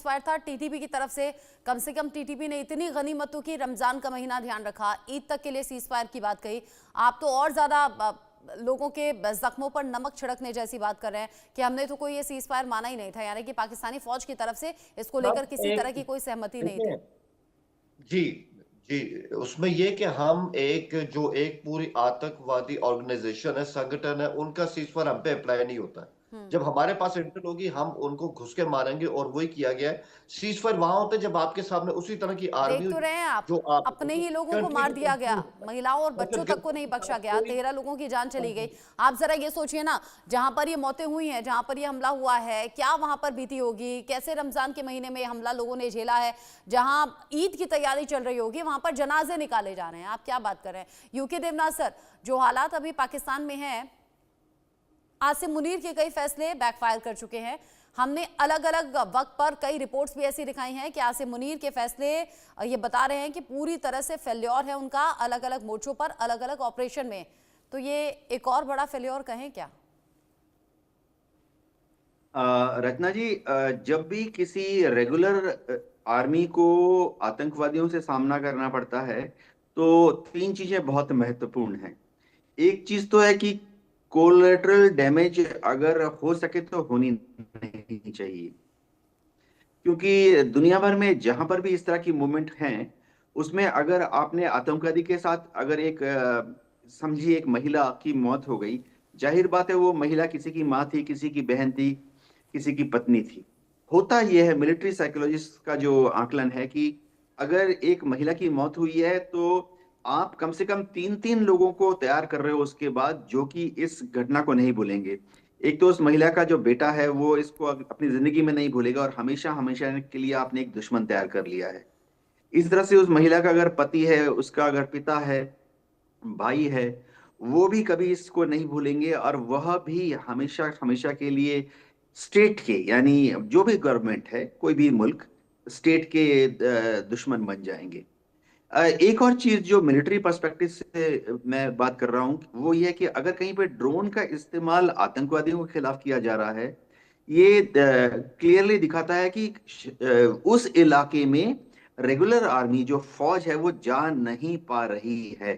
Fire था TTP की तरफ से कम टीटीपी ने इतनी गनीमतों की रमजान का महीना ध्यान रखा, ईद तक के लिए सीज फायर की बात कही। आप तो और ज्यादा लोगों के जख्मों पर नमक छिड़कने जैसी बात कर रहे हैं कि हमने तो कोई ये सीज फायर माना ही नहीं था, यानी कि पाकिस्तानी फौज की तरफ से इसको लेकर सब किसी तरह एक की कोई सहमति नहीं देखिए। थी। जी जी। उसमें ये कि हम एक पूरी आतंकवादी ऑर्गेनाइजेशन है, संगठन है, उनका सीज फायर हम पे अप्लाई नहीं होता है। हम्म। जब हमारे पास इंटेल होगी हम उनको घुस के मारेंगे, और वही किया गया है। सीज फायर वहां होते हैं जब आपके सामने उसी तरह की देख आर्मी, तो रहे हैं आप, जो आप अपने ही लोगों को कंट्री मार को दिया गया, कंट्रोल करता है। महिलाओं और अगर बच्चों तक जब को नहीं आपके बख्शा साथ गया, कोई 13 लोगों की जान चली गई। आप जरा ये सोचिए ना, जहां पर ये मौतें हुई हैं, जहां पर ये हमला हुआ है, क्या वहां पर बीती होगी, कैसे रमजान के महीने में हमला लोगों ने झेला है। जहां ईद की तैयारी चल रही होगी वहां पर जनाजे निकाले जा रहे हैं। आप क्या बात कर रहे हैं यूके देवनाथ सर? जो हालात अभी पाकिस्तान में है, आसिम मुनीर के कई फैसले बैकफायर कर चुके हैं। हमने अलग अलग वक्त पर कई रिपोर्ट्स भी ऐसी दिखाई हैं कि आसिम मुनीर के फैसले ये बता रहे हैं कि पूरी तरह से फेल्योर है उनका, अलग अलग मोर्चों पर अलग अलग ऑपरेशन में। तो ये एक और बड़ा फेल्योर कहें क्या? रचना जी, जब भी किसी रेगुलर आर्मी को आतंकवादियों से सामना करना पड़ता है तो तीन चीजें बहुत महत्वपूर्ण हैं। एक चीज तो है कि कोलेटरल डैमेज अगर हो सके तो होनी नहीं चाहिए, क्योंकि दुनिया भर में जहां पर भी इस तरह की मूवमेंट हैं उसमें अगर आपने आतंकवादी के साथ अगर समझिए एक महिला की मौत हो गई, जाहिर बात है वो महिला किसी की माँ थी, किसी की बहन थी, किसी की पत्नी थी। होता यह है, मिलिट्री साइकोलॉजिस्ट का जो आकलन है कि अगर एक महिला की मौत हुई है तो आप कम से कम तीन तीन लोगों को तैयार कर रहे हो उसके बाद, जो कि इस घटना को नहीं भूलेंगे। एक तो उस महिला का जो बेटा है वो इसको अपनी जिंदगी में नहीं भूलेगा, और हमेशा हमेशा के लिए आपने एक दुश्मन तैयार कर लिया है। इस तरह से उस महिला का अगर पति है, उसका अगर पिता है, भाई है, वो भी कभी इसको नहीं भूलेंगे, और वह भी हमेशा हमेशा के लिए स्टेट के, यानी जो भी गवर्नमेंट है, कोई भी मुल्क, स्टेट के दुश्मन बन जाएंगे। एक और चीज जो मिलिट्री पर्सपेक्टिव से मैं बात कर रहा हूं वो ये है कि अगर कहीं पे ड्रोन का इस्तेमाल आतंकवादियों के खिलाफ किया जा रहा है, ये क्लियरली दिखाता है कि उस इलाके में रेगुलर आर्मी जो फौज है वो जा नहीं पा रही है।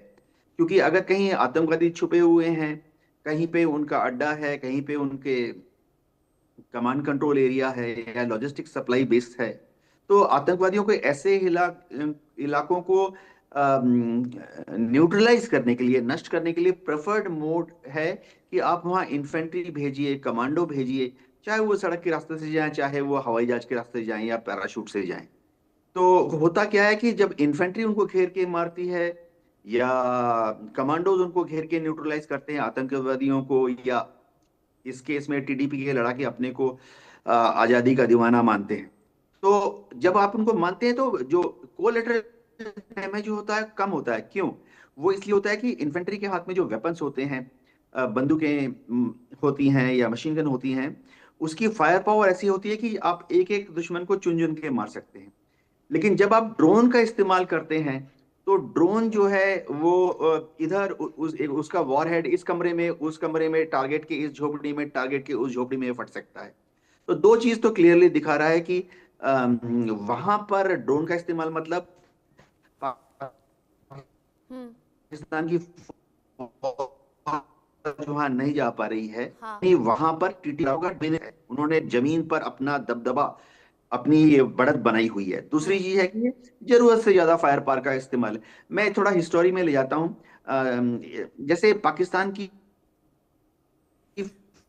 क्योंकि अगर कहीं आतंकवादी छुपे हुए हैं, कहीं पे उनका अड्डा है, कहीं पे उनके कमांड कंट्रोल एरिया है या लॉजिस्टिक सप्लाई बेस है, तो आतंकवादियों को ऐसे इलाकों को न्यूट्रलाइज करने के लिए, नष्ट करने के लिए प्रेफर्ड मोड है कि आप वहां इन्फेंट्री भेजिए, कमांडो भेजिए, चाहे वो सड़क के रास्ते से जाएं, चाहे वो हवाई जहाज के रास्ते से जाएं या पैराशूट से जाएं। तो होता क्या है कि जब इन्फेंट्री उनको घेर के मारती है या कमांडोज उनको घेर के न्यूट्रलाइज करते हैं आतंकवादियों को, या इस केस में टीडीपी के लड़ाके अपने को आजादी का दीवाना मानते हैं, तो जब आप उनको मानते हैं तो जो कोलेटरल डैमेज होता है कम होता है। क्यों? वो इसलिए होता है कि इन्फेंट्री के हाथ में जो वेपन्स होते हैं, बंदूकें होती हैं या मशीन गन होती हैं, उसकी फायर पावर ऐसी होती है कि आप एक एक दुश्मन को चुन चुन के मार सकते हैं। लेकिन जब आप ड्रोन का इस्तेमाल करते हैं तो ड्रोन जो है वो इधर उसका वॉरहेड इस कमरे में, उस कमरे में, टारगेट के इस झोपड़ी में, टारगेट के उस झोपड़ी में फट सकता है। तो दो चीज तो क्लियरली दिखा रहा है कि वहां पर ड्रोन का इस्तेमाल मतलब हम्म। पाकिस्तान की फौज वहां नहीं जा पा रही है, हाँ। नहीं वहां पर उन्होंने जमीन पर अपना दबदबा, अपनी बढ़त बनाई हुई है। दूसरी हम्म। चीज है कि जरूरत से ज्यादा फायर पावर का इस्तेमाल। मैं थोड़ा हिस्टोरी में ले जाता हूं। जैसे पाकिस्तान की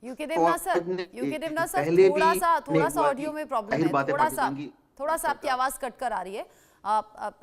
यूके देवनाथ सर, फौज ने यूके देवनाथ सर, पहले भी थोड़ा सा हुआ ऑडियो कि में प्रॉब्लम जाहिर है, बात है पाकिस्तान की थोड़ा सा आपकी सरकार। आवाज कट कर आ रही है।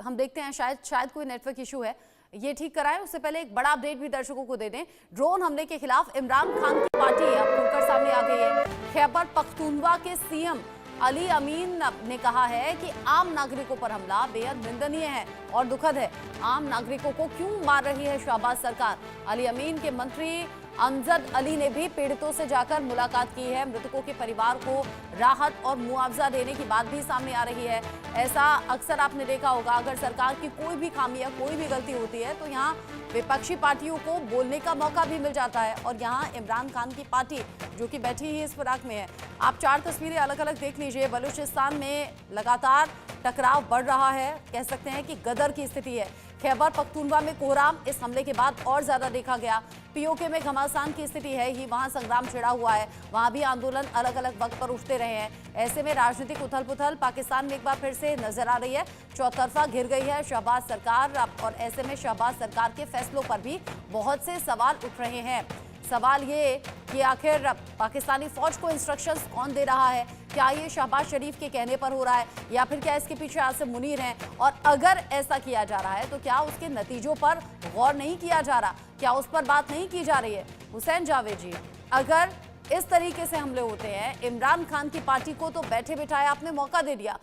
हम देखते हैं, शायद कोई नेटवर्क इशू है, ये ठीक कराएं। उससे पहले एक बड़ा अपडेट भी दर्शकों को दे दें। ड्रोन हमले के खिलाफ इमरान खान की पार्टी अब खुलकर सामने आ गई है। खैबर पख्तूनवा के सीएम अली अमीन ने कहा है कि आम नागरिकों पर हमला बेहद निंदनीय है और दुखद है। आम नागरिकों को क्यों मार रही है शहबाज सरकार? अली अमीन के मंत्री अमजद अली ने भी पीड़ितों से जाकर मुलाकात की है। मृतकों के परिवार को राहत और मुआवजा देने की बात भी सामने आ रही है। ऐसा अक्सर आपने देखा होगा, अगर सरकार की कोई भी खामी या कोई भी गलती होती है तो यहाँ विपक्षी पार्टियों को बोलने का मौका भी मिल जाता है। और यहाँ इमरान खान की पार्टी जो कि बैठी ही इस फिराक में है। आप 4 तस्वीरें अलग अलग देख लीजिए। बलूचिस्तान में लगातार टकराव बढ़ रहा है, कह सकते हैं कि गदर की स्थिति है। खैबर पख्तूनवा में कोहराम इस हमले के बाद और ज्यादा देखा गया। पीओके में घमासान की स्थिति है ही, वहां संग्राम छिड़ा हुआ है, वहां भी आंदोलन अलग अलग वक्त पर उठते रहे हैं। ऐसे में राजनीतिक उथल पुथल पाकिस्तान में एक बार फिर से नजर आ रही है। चौतरफा घिर गई है शहबाज सरकार, और ऐसे में शहबाज सरकार के फैसलों पर भी बहुत से सवाल उठ रहे हैं। सवाल ये कि आखिर पाकिस्तानी फौज को इंस्ट्रक्शंस कौन दे रहा है? क्या ये शहबाज शरीफ के कहने पर हो रहा है या फिर क्या इसके पीछे आसिम मुनीर हैं? और अगर ऐसा किया जा रहा है तो क्या उसके नतीजों पर गौर नहीं किया जा रहा? क्या उस पर बात नहीं की जा रही है? हुसैन जावेद जी, अगर इस तरीके से हमले होते हैं, इमरान खान की पार्टी को तो बैठे बिठाए आपने मौका दे दिया,